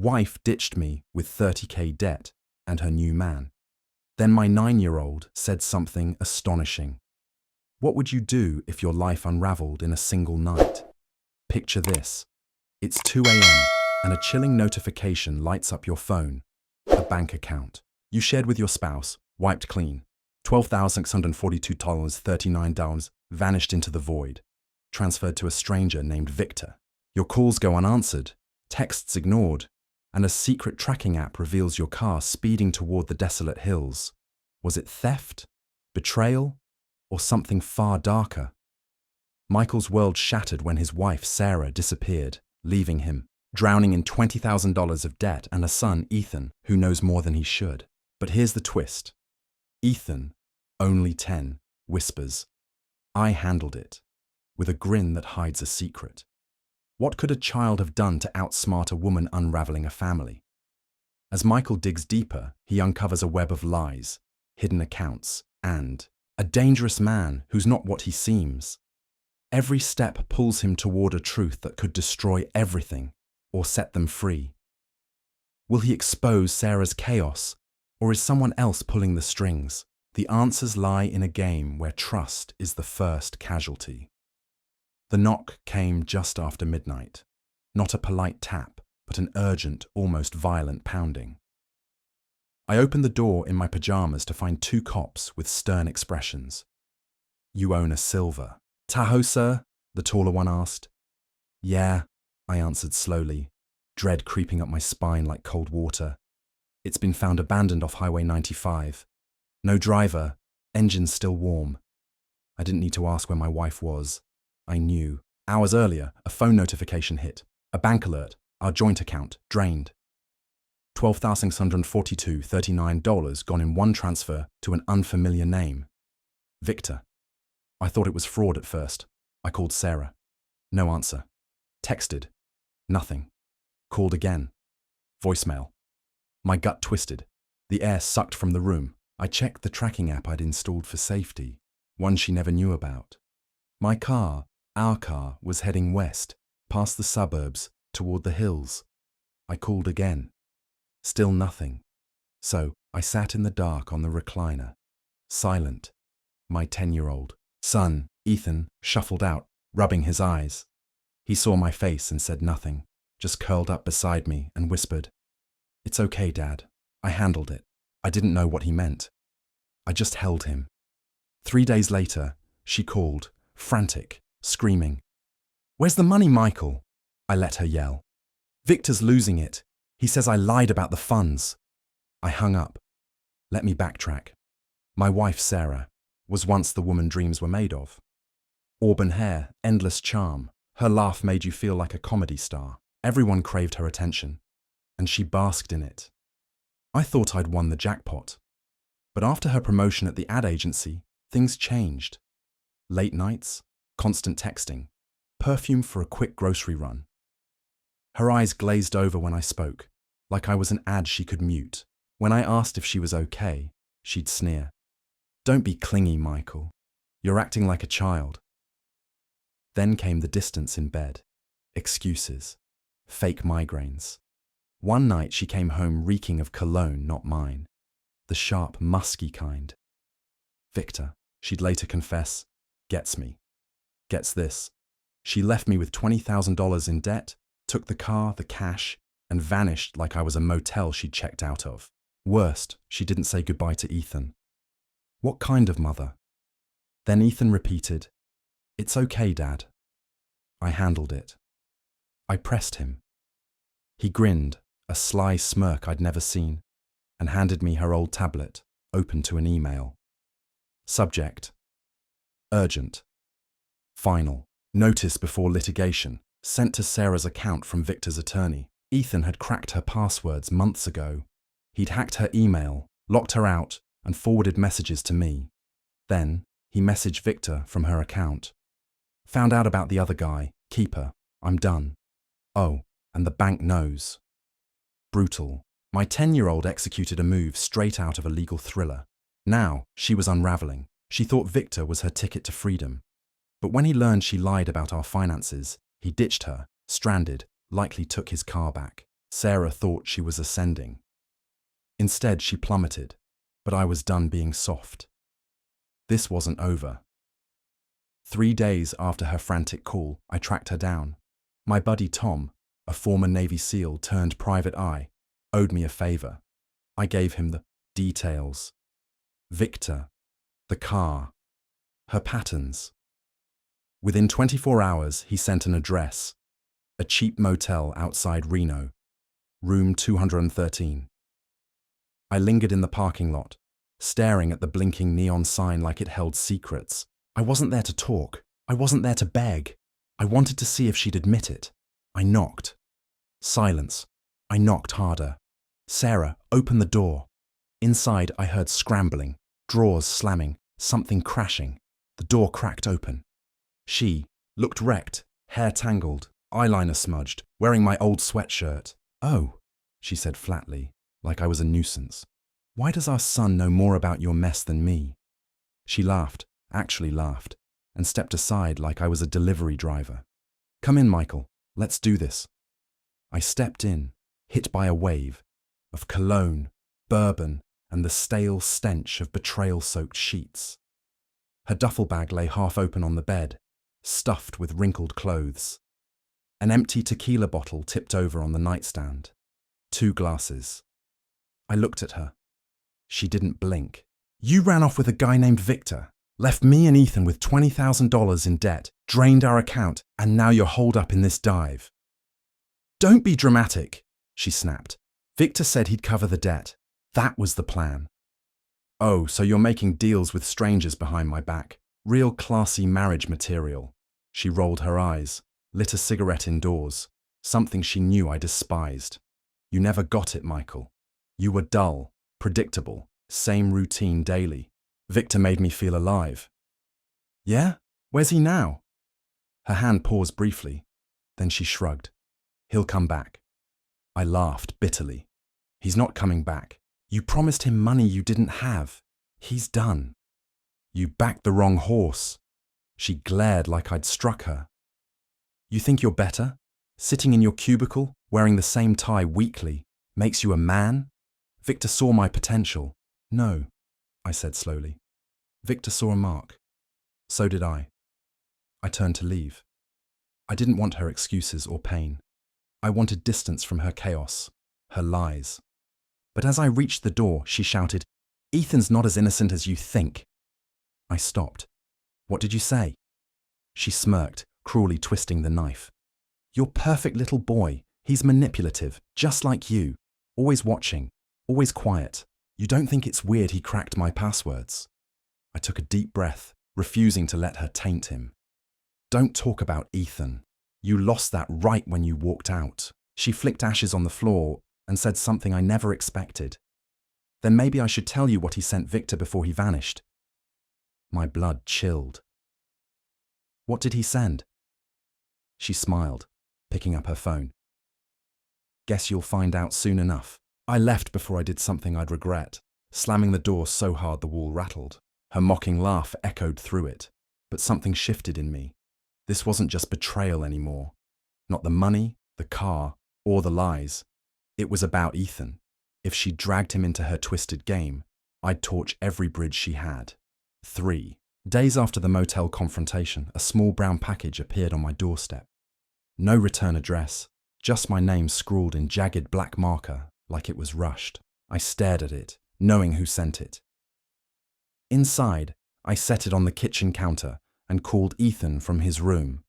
wife ditched me with 30K debt and her new man. Then my 9-year-old said something astonishing. What would you do if your life unraveled in a single night? Picture this. It's 2 a.m. and a chilling notification lights up your phone. A bank account you shared with your spouse, wiped clean. $12,642.39 vanished into the void, transferred to a stranger named Victor. Your calls go unanswered, texts ignored, and a secret tracking app reveals your car speeding toward the desolate hills. Was it theft, betrayal, or something far darker? Michael's world shattered when his wife, Sarah, disappeared, leaving him, drowning in $20,000 of debt and a son, Ethan, who knows more than he should. But here's the twist. Ethan, only 10, whispers, "I handled it," with a grin that hides a secret. What could a child have done to outsmart a woman unraveling a family? As Michael digs deeper, he uncovers a web of lies, hidden accounts, and a dangerous man who's not what he seems. Every step pulls him toward a truth that could destroy everything or set them free. Will he expose Sarah's chaos, or is someone else pulling the strings? The answers lie in a game where trust is the first casualty. The knock came just after midnight. Not a polite tap, but an urgent, almost violent pounding. I opened the door in my pajamas to find 2 cops with stern expressions. "You own a silver Tahoe, sir?" the taller one asked. "Yeah," I answered slowly, dread creeping up my spine like cold water. "It's been found abandoned off Highway 95. No driver, engine still warm." I didn't need to ask where my wife was. I knew. Hours earlier, a phone notification hit. A bank alert. Our joint account drained. $12,642.39 gone in one transfer to an unfamiliar name. Victor. I thought it was fraud at first. I called Sarah. No answer. Texted. Nothing. Called again. Voicemail. My gut twisted. The air sucked from the room. I checked the tracking app I'd installed for safety, one she never knew about. My car, our car, was heading west, past the suburbs, toward the hills. I called again. Still nothing. So I sat in the dark on the recliner, silent. My 10-year-old son, Ethan, shuffled out, rubbing his eyes. He saw my face and said nothing, just curled up beside me and whispered, "It's okay, Dad. I handled it." I didn't know what he meant. I just held him. 3 days later, she called, frantic, screaming, "Where's the money, Michael?" I let her yell. "Victor's losing it. He says I lied about the funds." I hung up. Let me backtrack. My wife, Sarah, was once the woman dreams were made of. Auburn hair, endless charm. Her laugh made you feel like a comedy star. Everyone craved her attention, and she basked in it. I thought I'd won the jackpot. But after her promotion at the ad agency, things changed. Late nights, constant texting, perfume for a quick grocery run. Her eyes glazed over when I spoke, like I was an ad she could mute. When I asked if she was okay, she'd sneer. "Don't be clingy, Michael. You're acting like a child." Then came the distance in bed. Excuses. Fake migraines. One night she came home reeking of cologne, not mine. The sharp, musky kind. Victor, she'd later confess, gets me. Gets this. She left me with $20,000 in debt, took the car, the cash, and vanished like I was a motel she'd checked out of. Worst, she didn't say goodbye to Ethan. What kind of mother? Then Ethan repeated, "It's okay, Dad." I handled it. I pressed him. He grinned, a sly smirk I'd never seen, and handed me her old tablet, open to an email. Subject: urgent. Final. Notice before litigation, sent to Sarah's account from Victor's attorney. Ethan had cracked her passwords months ago. He'd hacked her email, locked her out, and forwarded messages to me. Then, he messaged Victor from her account. Found out about the other guy, keeper. I'm done. Oh, and the bank knows. Brutal. My 10-year-old executed a move straight out of a legal thriller. Now, she was unraveling. She thought Victor was her ticket to freedom. But when he learned she lied about our finances, he ditched her, stranded, likely took his car back. Sarah thought she was ascending. Instead, she plummeted, but I was done being soft. This wasn't over. 3 days after her frantic call, I tracked her down. My buddy Tom, a former Navy SEAL turned private eye, owed me a favor. I gave him the details. Victor, the car, her patterns. Within 24 hours, he sent an address, a cheap motel outside Reno, room 213. I lingered in the parking lot, staring at the blinking neon sign like it held secrets. I wasn't there to talk. I wasn't there to beg. I wanted to see if she'd admit it. I knocked. Silence. I knocked harder. Sarah, open the door. Inside, I heard scrambling, drawers slamming, something crashing. The door cracked open. She looked wrecked, hair tangled, eyeliner smudged, wearing my old sweatshirt. "Oh," she said flatly, like I was a nuisance. "Why does our son know more about your mess than me?" She laughed, actually laughed, and stepped aside like I was a delivery driver. "Come in, Michael. Let's do this." I stepped in, hit by a wave of cologne, bourbon, and the stale stench of betrayal-soaked sheets. Her duffel bag lay half open on the bed, stuffed with wrinkled clothes. An empty tequila bottle tipped over on the nightstand. 2 glasses. I looked at her. She didn't blink. "You ran off with a guy named Victor, left me and Ethan with $20,000 in debt, drained our account, and now you're holed up in this dive." "Don't be dramatic," she snapped. "Victor said he'd cover the debt. That was the plan." "Oh, so you're making deals with strangers behind my back. Real classy marriage material." She rolled her eyes, lit a cigarette indoors, something she knew I despised. "You never got it, Michael. You were dull, predictable, same routine daily. Victor made me feel alive." "Yeah? Where's he now?" Her hand paused briefly, then she shrugged. "He'll come back." I laughed bitterly. "He's not coming back. You promised him money you didn't have. He's done." "You backed the wrong horse." She glared like I'd struck her. "You think you're better? Sitting in your cubicle, wearing the same tie weekly, makes you a man? Victor saw my potential." "No," I said slowly. "Victor saw a mark. So did I." I turned to leave. I didn't want her excuses or pain. I wanted distance from her chaos, her lies. But as I reached the door, she shouted, "Ethan's not as innocent as you think." I stopped. "What did you say?" She smirked, cruelly twisting the knife. "Your perfect little boy. He's manipulative, just like you. Always watching, always quiet. You don't think it's weird he cracked my passwords?" I took a deep breath, refusing to let her taint him. "Don't talk about Ethan. You lost that right when you walked out." She flicked ashes on the floor and said something I never expected. "Then maybe I should tell you what he sent Victor before he vanished." My blood chilled. "What did he send?" She smiled, picking up her phone. "Guess you'll find out soon enough." I left before I did something I'd regret, slamming the door so hard the wall rattled. Her mocking laugh echoed through it, but something shifted in me. This wasn't just betrayal anymore. Not the money, the car, or the lies. It was about Ethan. If she dragged him into her twisted game, I'd torch every bridge she had. 3 days after the motel confrontation, a small brown package appeared on my doorstep. No return address, just my name scrawled in jagged black marker, like it was rushed. I stared at it, knowing who sent it. Inside, I set it on the kitchen counter and called Ethan from his room.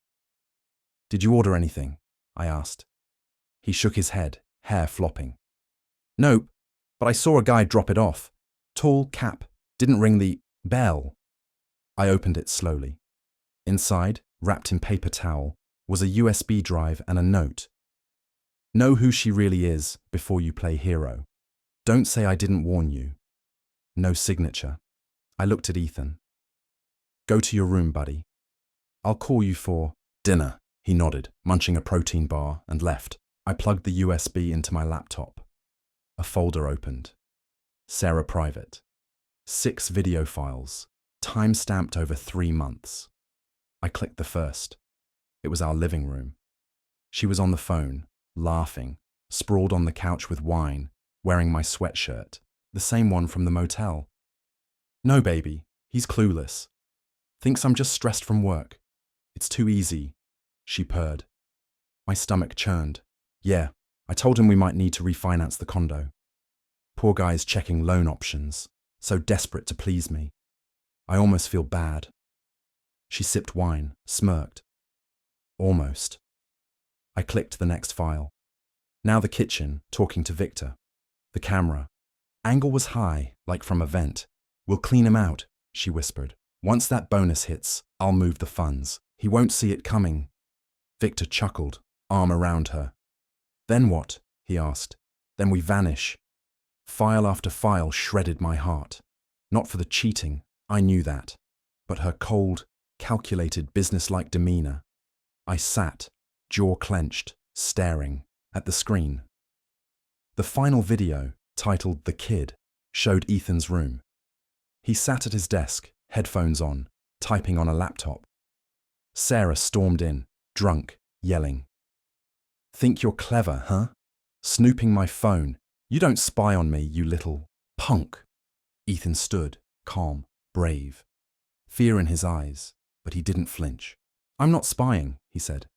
"Did you order anything?" I asked. He shook his head, hair flopping. "Nope, but I saw a guy drop it off. Tall cap, didn't ring the bell." I opened it slowly. Inside, wrapped in paper towel, was a USB drive and a note. "Know who she really is before you play hero. Don't say I didn't warn you." No signature. I looked at Ethan. "Go to your room, buddy. I'll call you for dinner." He nodded, munching a protein bar, and left. I plugged the USB into my laptop. A folder opened. Sarah Private. 6 video files, time-stamped over 3 months. I clicked the first. It was our living room. She was on the phone, laughing, sprawled on the couch with wine, wearing my sweatshirt, the same one from the motel. No, baby, he's clueless. Thinks I'm just stressed from work. It's too easy, she purred. My stomach churned. Yeah, I told him we might need to refinance the condo. Poor guy's checking loan options, so desperate to please me. I almost feel bad. She sipped wine, smirked. Almost. I clicked the next file. Now the kitchen, talking to Victor. The camera. Angle was high, like from a vent. We'll clean him out, she whispered. Once that bonus hits, I'll move the funds. He won't see it coming. Victor chuckled, arm around her. Then what? He asked. Then we vanish. File after file shredded my heart. Not for the cheating, I knew that, but her cold, calculated, businesslike demeanor. I sat, jaw clenched, staring at the screen. The final video, titled The Kid, showed Ethan's room. He sat at his desk, headphones on, typing on a laptop. Sarah stormed in, drunk, yelling. Think you're clever, huh? Snooping my phone. You don't spy on me, you little punk. Ethan stood, calm, brave. Fear in his eyes, but he didn't flinch. I'm not spying, he said.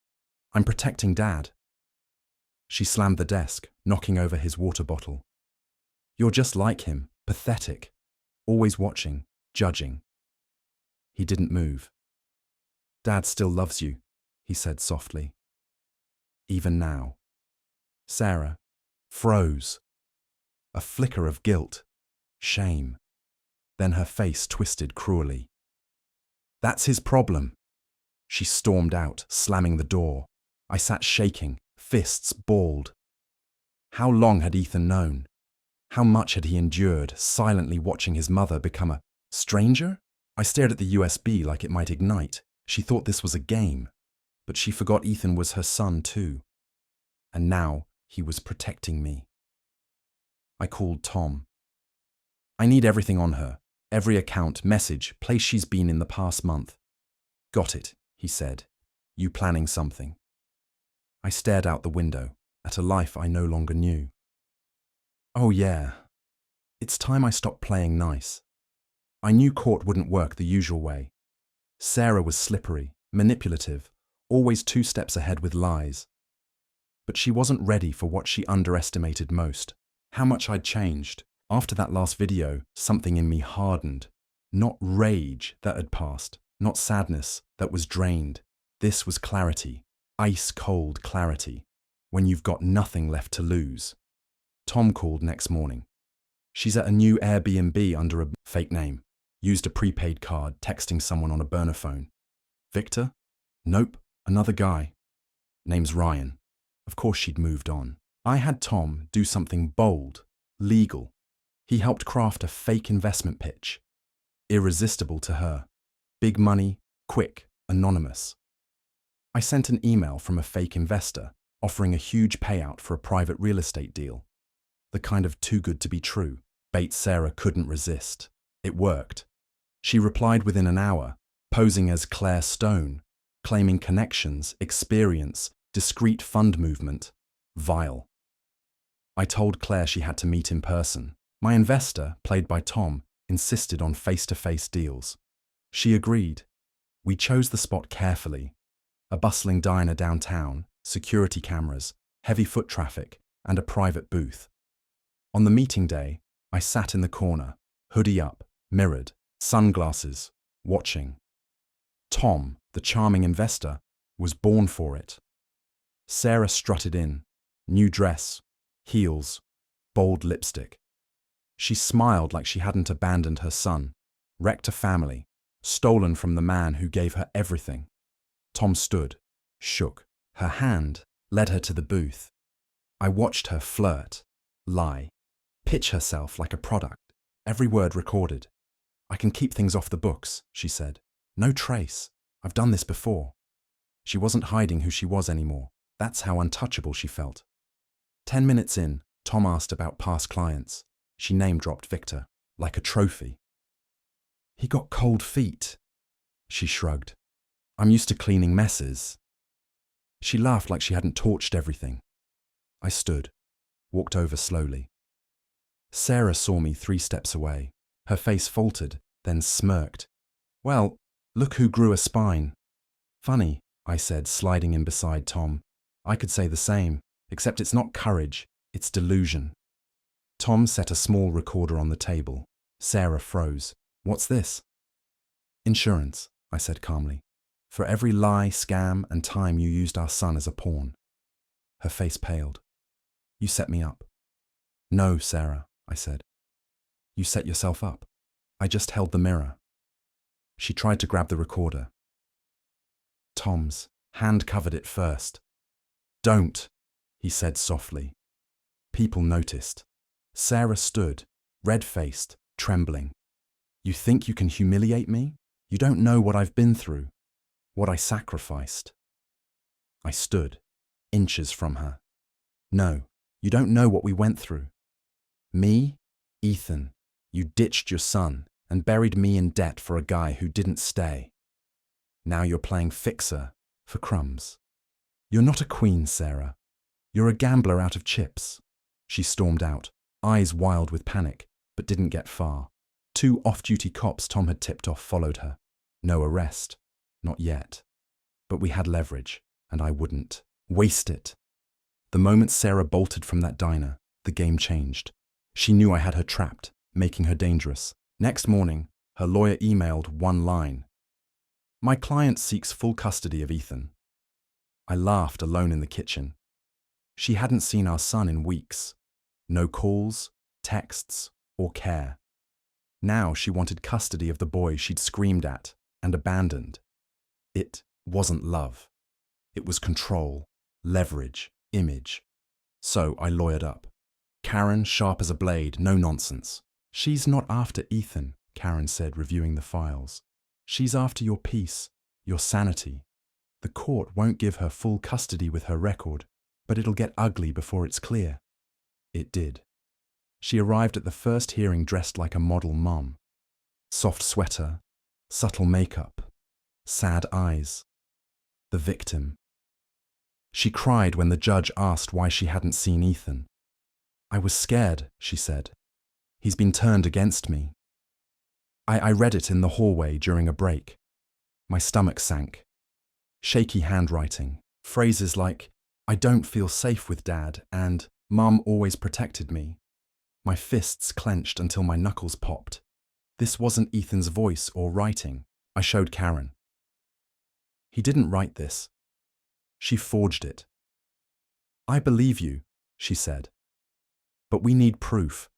I'm protecting Dad. She slammed the desk, knocking over his water bottle. You're just like him, pathetic. Always watching, judging. He didn't move. Dad still loves you, he said softly. Even now. Sarah froze. A flicker of guilt, shame. Then her face twisted cruelly. That's his problem. She stormed out, slamming the door. I sat shaking, fists balled. How long had Ethan known? How much had he endured, silently watching his mother become a stranger? I stared at the USB like it might ignite. She thought this was a game, but she forgot Ethan was her son too. And now he was protecting me. I called Tom. I need everything on her. Every account, message, place she's been in the past month. Got it, he said. You planning something? I stared out the window, at a life I no longer knew. Oh yeah. It's time I stopped playing nice. I knew court wouldn't work the usual way. Sarah was slippery, manipulative, always 2 steps ahead with lies. But she wasn't ready for what she underestimated most. How much I'd changed. After that last video, something in me hardened. Not rage that had passed, not sadness that was drained. This was clarity, ice-cold clarity, when you've got nothing left to lose. Tom called next morning. She's at a new Airbnb under a fake name. Used a prepaid card, texting someone on a burner phone. Victor? Nope, another guy. Name's Ryan. Of course she'd moved on. I had Tom do something bold, legal. He helped craft a fake investment pitch. Irresistible to her. Big money, quick, anonymous. I sent an email from a fake investor offering a huge payout for a private real estate deal. The kind of too good to be true bait Sarah couldn't resist. It worked. She replied within an hour, posing as Claire Stone, claiming connections, experience, discreet fund movement. Vile. I told Claire she had to meet in person. My investor, played by Tom, insisted on face-to-face deals. She agreed. We chose the spot carefully. A bustling diner downtown, security cameras, heavy foot traffic, and a private booth. On the meeting day, I sat in the corner, hoodie up, mirrored, sunglasses, watching. Tom, the charming investor, was born for it. Sarah strutted in, new dress, heels, bold lipstick. She smiled like she hadn't abandoned her son, wrecked a family, stolen from the man who gave her everything. Tom stood, shook. Her hand led her to the booth. I watched her flirt, lie, pitch herself like a product, every word recorded. I can keep things off the books, she said. No trace. I've done this before. She wasn't hiding who she was anymore. That's how untouchable she felt. 10 minutes in, Tom asked about past clients. She name-dropped Victor, like a trophy. He got cold feet. She shrugged. I'm used to cleaning messes. She laughed like she hadn't torched everything. I stood, walked over slowly. Sarah saw me 3 steps away. Her face faltered, then smirked. "Well, look who grew a spine." "Funny," I said, sliding in beside Tom. "I could say the same, except it's not courage, it's delusion." Tom set a small recorder on the table. Sarah froze. "What's this?" "Insurance," I said calmly. "For every lie, scam, and time you used our son as a pawn." Her face paled. "You set me up." "No, Sarah," I said. "You set yourself up. I just held the mirror." She tried to grab the recorder. Tom's hand covered it first. "Don't," he said softly. People noticed. Sarah stood, red-faced, trembling. "You think you can humiliate me? You don't know what I've been through, what I sacrificed." I stood, inches from her. "No, you don't know what we went through. Me, Ethan, you ditched your son and buried me in debt for a guy who didn't stay. Now you're playing fixer for crumbs. You're not a queen, Sarah. You're a gambler out of chips." She stormed out, eyes wild with panic, but didn't get far. 2 off-duty cops Tom had tipped off followed her. No arrest. Not yet. But we had leverage, and I wouldn't waste it. The moment Sarah bolted from that diner, the game changed. She knew I had her trapped, making her dangerous. Next morning, her lawyer emailed one line. "My client seeks full custody of Ethan." I laughed alone in the kitchen. She hadn't seen our son in weeks. No calls, texts, or care. Now she wanted custody of the boy she'd screamed at and abandoned. It wasn't love. It was control, leverage, image. So I lawyered up. Karen, sharp as a blade, no nonsense. "She's not after Ethan," Karen said, reviewing the files. "She's after your peace, your sanity. The court won't give her full custody with her record, but it'll get ugly before it's clear." It did. She arrived at the first hearing dressed like a model mom. Soft sweater, subtle makeup, sad eyes. The victim. She cried when the judge asked why she hadn't seen Ethan. "I was scared," she said. "He's been turned against me." I read it in the hallway during a break. My stomach sank. Shaky handwriting, phrases like, "I don't feel safe with Dad," and "Mum always protected me." My fists clenched until my knuckles popped. This wasn't Ethan's voice or writing. I showed Karen. "He didn't write this. She forged it." "I believe you," she said. "But we need proof."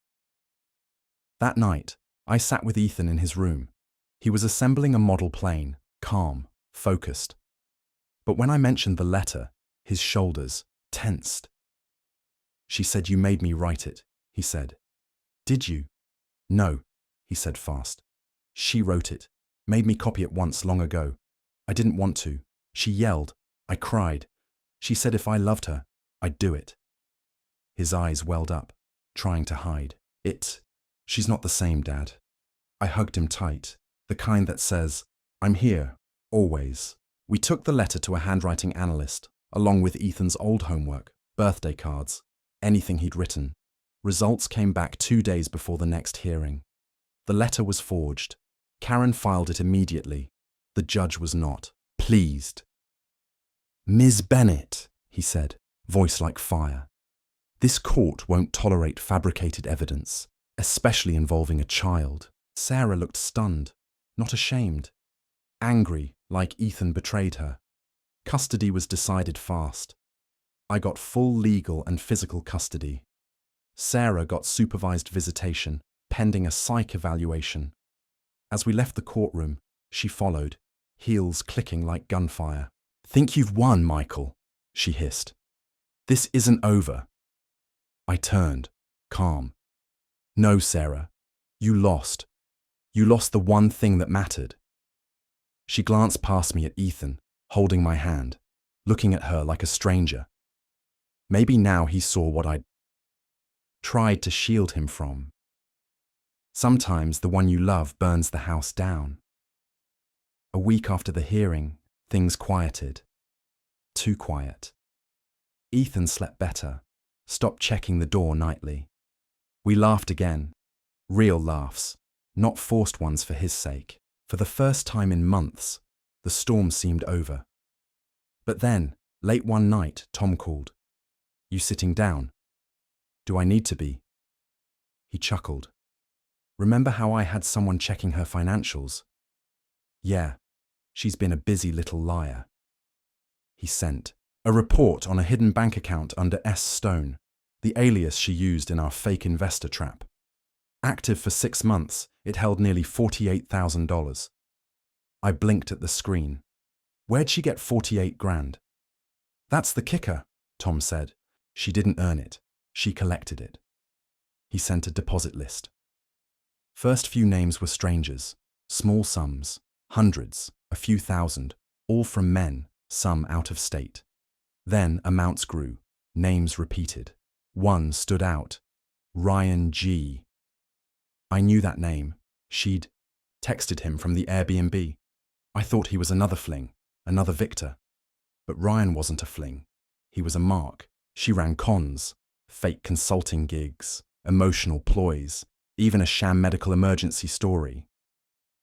That night, I sat with Ethan in his room. He was assembling a model plane, calm, focused. But when I mentioned the letter, his shoulders tensed. "She said you made me write it," he said. "Did you?" "No," he said fast. "She wrote it, made me copy it once long ago. I didn't want to. She yelled. I cried. She said if I loved her, I'd do it." His eyes welled up, trying to hide. She's not the same, Dad." I hugged him tight, the kind that says, "I'm here, always." We took the letter to a handwriting analyst, along with Ethan's old homework, birthday cards, anything he'd written. Results came back 2 days before the next hearing. The letter was forged. Karen filed it immediately. The judge was not pleased. "Ms. Bennett," he said, voice like fire. "This court won't tolerate fabricated evidence, especially involving a child." Sarah looked stunned, not ashamed. Angry, like Ethan betrayed her. Custody was decided fast. I got full legal and physical custody. Sarah got supervised visitation, pending a psych evaluation. As we left the courtroom, she followed, heels clicking like gunfire. "Think you've won, Michael," she hissed. "This isn't over." I turned, calm. "No, Sarah, you lost. You lost the one thing that mattered." She glanced past me at Ethan, holding my hand, looking at her like a stranger. Maybe now he saw what I'd tried to shield him from. Sometimes the one you love burns the house down. A week after the hearing, things quieted. Too quiet. Ethan slept better, Stop checking the door nightly. We laughed again. Real laughs, not forced ones for his sake. For the first time in months, the storm seemed over. But then, late one night, Tom called. You sitting down? Do I need to be? He chuckled. Remember how I had someone checking her financials? Yeah, she's been a busy little liar. He sent a report on a hidden bank account under S. Stone, the alias she used in our fake investor trap. Active for 6 months, it held nearly $48,000. I blinked at the screen. Where'd she get 48 grand? That's the kicker, Tom said. She didn't earn it. She collected it. He sent a deposit list. First few names were strangers, small sums, hundreds, a few thousand, all from men, some out of state. Then amounts grew, names repeated. One stood out. Ryan G. I knew that name. She'd texted him from the Airbnb. I thought he was another fling, another Victor. But Ryan wasn't a fling. He was a mark. She ran cons, fake consulting gigs, emotional ploys, even a sham medical emergency story.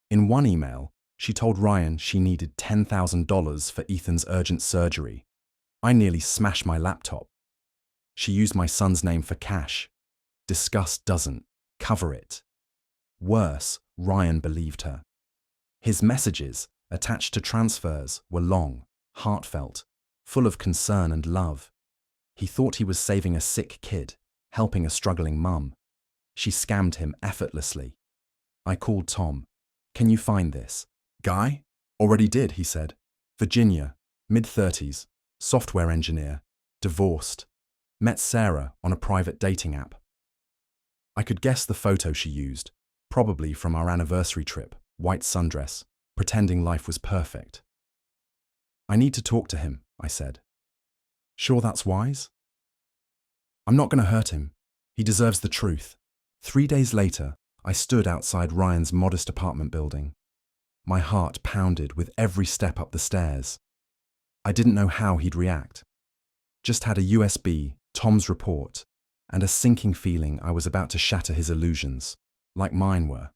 In one email, she told Ryan she needed $10,000 for Ethan's urgent surgery. I nearly smashed my laptop. She used my son's name for cash. Disgust doesn't cover it. Worse, Ryan believed her. His messages, attached to transfers, were long, heartfelt, full of concern and love. He thought he was saving a sick kid, helping a struggling mum. She scammed him effortlessly. I called Tom. Can you find this? Guy? Already did, he said. Virginia, mid-30s, software engineer, divorced. Met Sarah on a private dating app. I could guess the photo she used, probably from our anniversary trip, white sundress, pretending life was perfect. I need to talk to him, I said. Sure that's wise? I'm not going to hurt him. He deserves the truth. 3 days later, I stood outside Ryan's modest apartment building. My heart pounded with every step up the stairs. I didn't know how he'd react. Just had a USB, Tom's report, and a sinking feeling I was about to shatter his illusions, like mine were.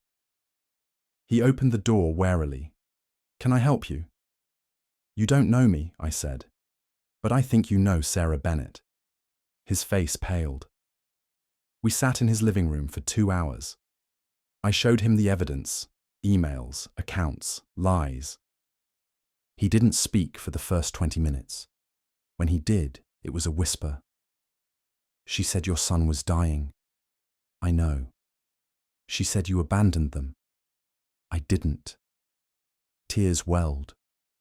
He opened the door warily. Can I help you? You don't know me, I said, but I think you know Sarah Bennett. His face paled. We sat in his living room for 2 hours. I showed him the evidence, emails, accounts, lies. He didn't speak for the first 20 minutes. When he did, it was a whisper. She said your son was dying. I know. She said you abandoned them. I didn't. Tears welled,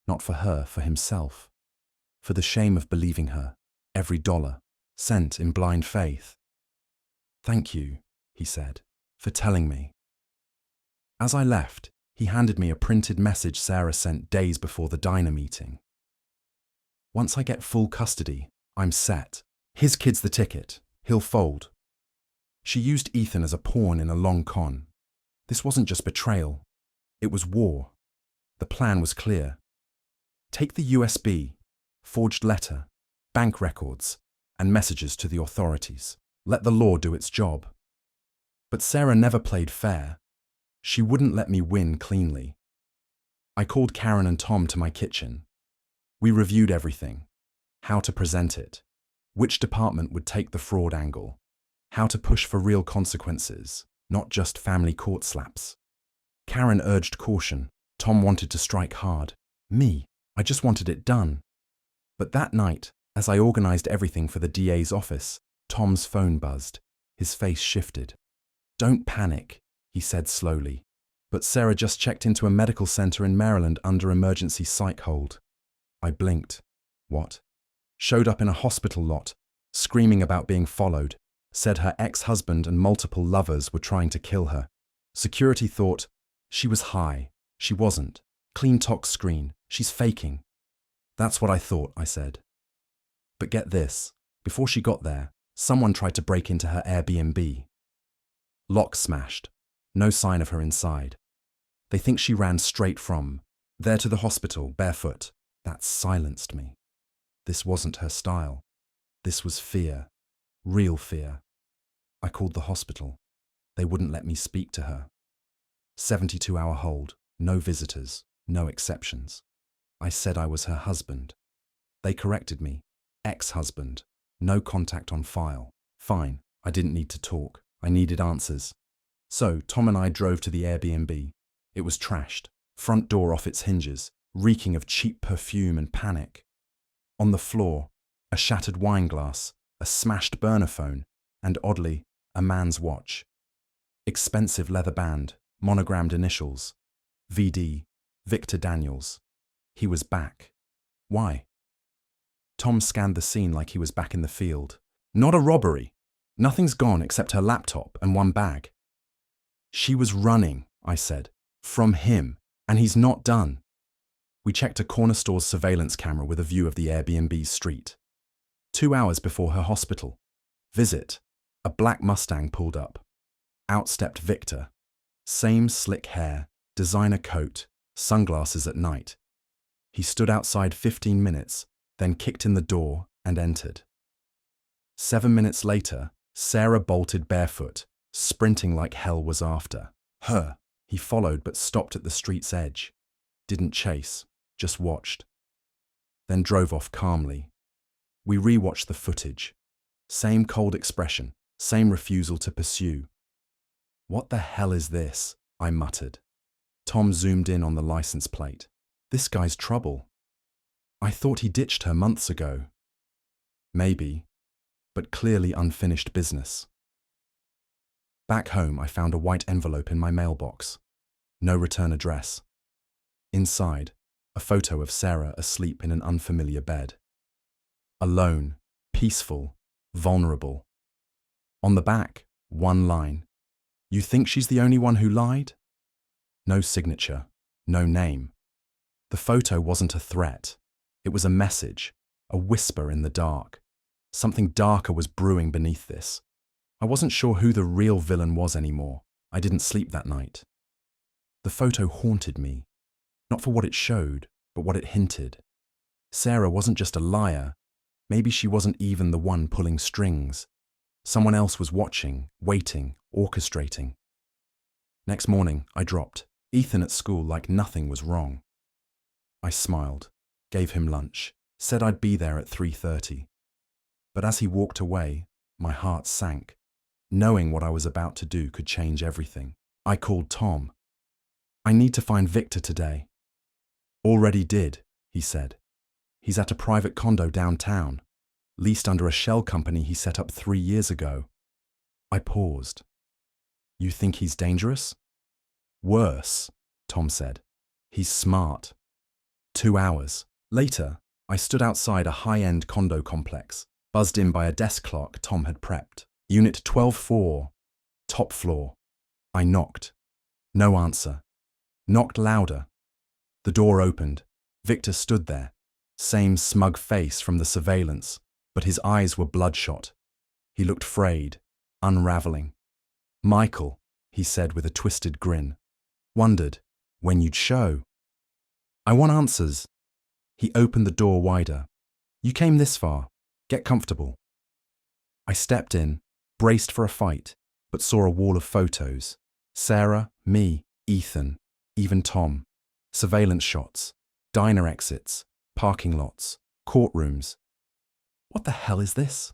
not for her, for himself, for the shame of believing her, every dollar, sent in blind faith. Thank you, he said, for telling me. As I left, he handed me a printed message Sarah sent days before the diner meeting. Once I get full custody, I'm set. His kid's the ticket. He'll fold. She used Ethan as a pawn in a long con. This wasn't just betrayal. It was war. The plan was clear. Take the USB, forged letter, bank records, and messages to the authorities. Let the law do its job. But Sarah never played fair. She wouldn't let me win cleanly. I called Karen and Tom to my kitchen. We reviewed everything. How to present it. Which department would take the fraud angle. How to push for real consequences, not just family court slaps. Karen urged caution. Tom wanted to strike hard. Me, I just wanted it done. But that night, as I organized everything for the DA's office, Tom's phone buzzed. His face shifted. Don't panic, he said slowly. But Sarah just checked into a medical center in Maryland under emergency psych hold. I blinked. What? Showed up in a hospital lot, screaming about being followed. Said her ex-husband and multiple lovers were trying to kill her. Security thought she was high. She wasn't. Clean tox screen. She's faking. That's what I thought, I said. But get this. Before she got there, someone tried to break into her Airbnb. Lock smashed. No sign of her inside. They think she ran straight from there to the hospital, barefoot. That silenced me. This wasn't her style. This was fear. Real fear. I called the hospital. They wouldn't let me speak to her. 72-hour hold, no visitors, no exceptions. I said I was her husband. They corrected me. Ex-husband. No contact on file. Fine, I didn't need to talk. I needed answers. So, Tom and I drove to the Airbnb. It was trashed, front door off its hinges, reeking of cheap perfume and panic. On the floor, a shattered wine glass, a smashed burner phone, and oddly, a man's watch. Expensive leather band, monogrammed initials. VD, Victor Daniels. He was back. Why? Tom scanned the scene like he was back in the field. Not a robbery. Nothing's gone except her laptop and one bag. She was running, I said, from him, and he's not done. We checked a corner store's surveillance camera with a view of the Airbnb's street. 2 hours before her hospital visit, a black Mustang pulled up. Out stepped Victor. Same slick hair, designer coat, sunglasses at night. He stood outside 15 minutes, then kicked in the door and entered. 7 minutes later, Sarah bolted barefoot, sprinting like hell was after her. He followed but stopped at the street's edge. Didn't chase, just watched. Then drove off calmly. We re-watched the footage. Same cold expression, same refusal to pursue. What the hell is this? I muttered. Tom zoomed in on the license plate. This guy's trouble. I thought he ditched her months ago. Maybe, but clearly unfinished business. Back home, I found a white envelope in my mailbox. No return address. Inside, a photo of Sarah asleep in an unfamiliar bed. Alone, peaceful, vulnerable. On the back, one line. You think she's the only one who lied? No signature, no name. The photo wasn't a threat. It was a message, a whisper in the dark. Something darker was brewing beneath this. I wasn't sure who the real villain was anymore. I didn't sleep that night. The photo haunted me, not for what it showed, but what it hinted. Sarah wasn't just a liar. Maybe she wasn't even the one pulling strings. Someone else was watching, waiting, orchestrating. Next morning, I dropped Ethan at school like nothing was wrong. I smiled, gave him lunch, said I'd be there at 3:30. But as he walked away, my heart sank. Knowing what I was about to do could change everything. I called Tom. I need to find Victor today. Already did, he said. He's at a private condo downtown, leased under a shell company he set up 3 years ago. I paused. You think he's dangerous? Worse, Tom said. He's smart. 2 hours later, I stood outside a high-end condo complex, buzzed in by a desk clerk Tom had prepped. Unit 12-4, top floor. I knocked. No answer. Knocked louder. The door opened. Victor stood there. Same smug face from the surveillance, but his eyes were bloodshot. He looked frayed, unraveling. Michael, he said with a twisted grin. Wondered when you'd show. I want answers. He opened the door wider. You came this far. Get comfortable. I stepped in, braced for a fight, but saw a wall of photos. Sarah, me, Ethan, even Tom. Surveillance shots, diner exits, parking lots, courtrooms. What the hell is this?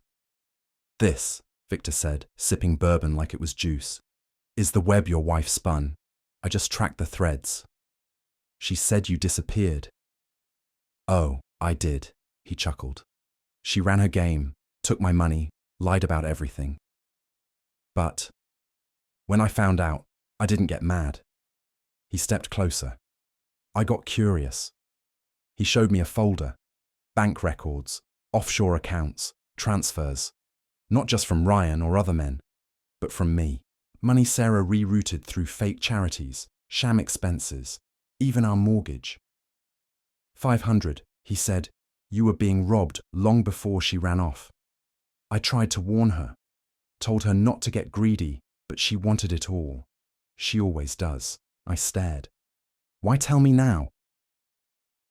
This, Victor said, sipping bourbon like it was juice, is the web your wife spun. I just tracked the threads. She said you disappeared. Oh, I did, he chuckled. She ran her game, took my money, lied about everything. But when I found out, I didn't get mad. He stepped closer. I got curious. He showed me a folder, bank records, offshore accounts, transfers, not just from Ryan or other men, but from me. Money Sarah rerouted through fake charities, sham expenses, even our mortgage. 500, he said, you were being robbed long before she ran off. I tried to warn her, told her not to get greedy, but she wanted it all. She always does. I stared. Why tell me now?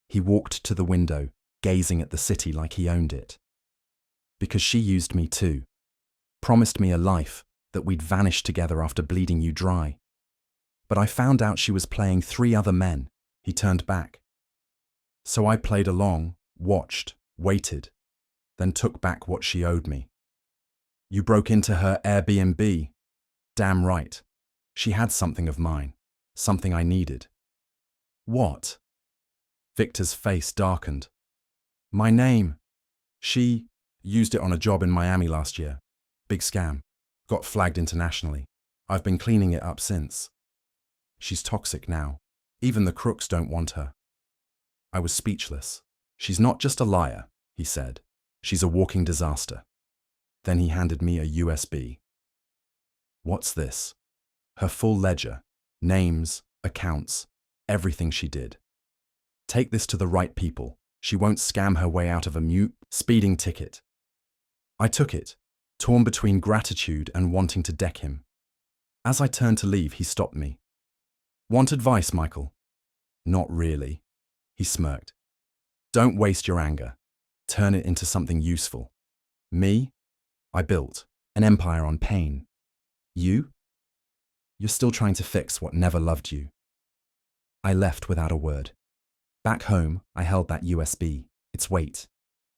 He walked to the window, gazing at the city like he owned it. Because she used me too. promised me a life, that we'd vanish together after bleeding you dry. But I found out she was playing 3 other men. He turned back. So I played along, watched, waited, then took back what she owed me. You broke into her Airbnb. Damn right. She had something of mine, something I needed. What? Victor's face darkened. My name. She used it on a job in Miami last year. Big scam. Got flagged internationally. I've been cleaning it up since. She's toxic now. Even the crooks don't want her. I was speechless. She's not just a liar, he said. She's a walking disaster. Then he handed me a USB. What's this? Her full ledger. Names, accounts, everything she did. Take this to the right people. She won't scam her way out of a mute, speeding ticket. I took it, torn between gratitude and wanting to deck him. As I turned to leave, he stopped me. Want advice, Michael? Not really. He smirked. Don't waste your anger. Turn it into something useful. Me? I built an empire on pain. You? You're still trying to fix what never loved you. I left without a word. Back home, I held that USB, its weight,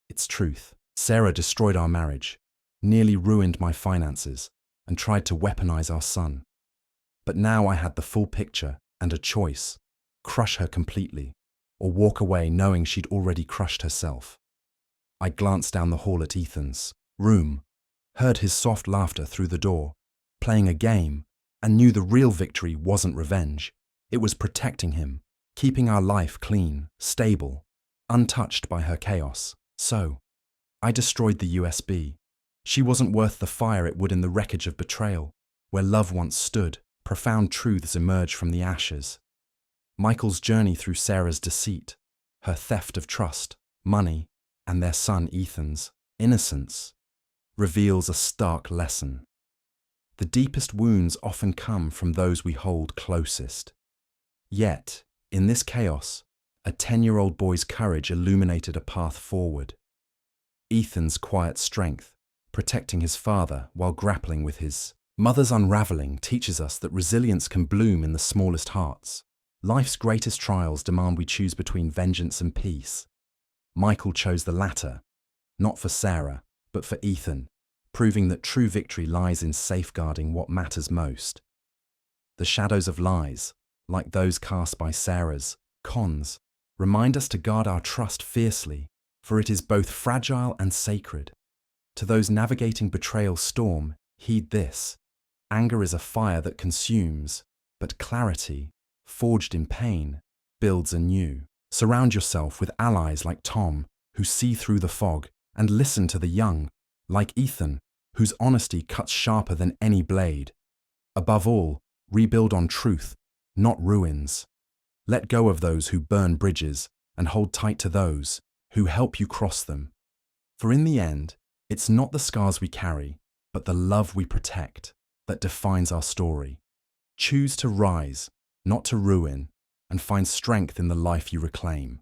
its truth. Sarah destroyed our marriage, nearly ruined my finances, and tried to weaponize our son. But now I had the full picture and a choice: crush her completely, or walk away knowing she'd already crushed herself. I glanced down the hall at Ethan's room, heard his soft laughter through the door, playing a game, and knew the real victory wasn't revenge. It was protecting him, keeping our life clean, stable, untouched by her chaos. So, I destroyed the USB. She wasn't worth the fire it would in the wreckage of betrayal. Where love once stood, profound truths emerge from the ashes. Michael's journey through Sarah's deceit, her theft of trust, money, and their son Ethan's innocence, reveals a stark lesson. The deepest wounds often come from those we hold closest. Yet, in this chaos, a 10-year-old boy's courage illuminated a path forward. Ethan's quiet strength, protecting his father while grappling with his mother's unraveling, teaches us that resilience can bloom in the smallest hearts. Life's greatest trials demand we choose between vengeance and peace. Michael chose the latter, not for Sarah, but for Ethan, proving that true victory lies in safeguarding what matters most. The shadows of lies, like those cast by Sarah's cons, remind us to guard our trust fiercely, for it is both fragile and sacred. To those navigating betrayal's storm, heed this: anger is a fire that consumes, but clarity, forged in pain, builds anew. Surround yourself with allies like Tom, who see through the fog, and listen to the young, like Ethan, whose honesty cuts sharper than any blade. Above all, rebuild on truth, not ruins. Let go of those who burn bridges and hold tight to those who help you cross them. For in the end, it's not the scars we carry, but the love we protect that defines our story. Choose to rise, not to ruin, and find strength in the life you reclaim.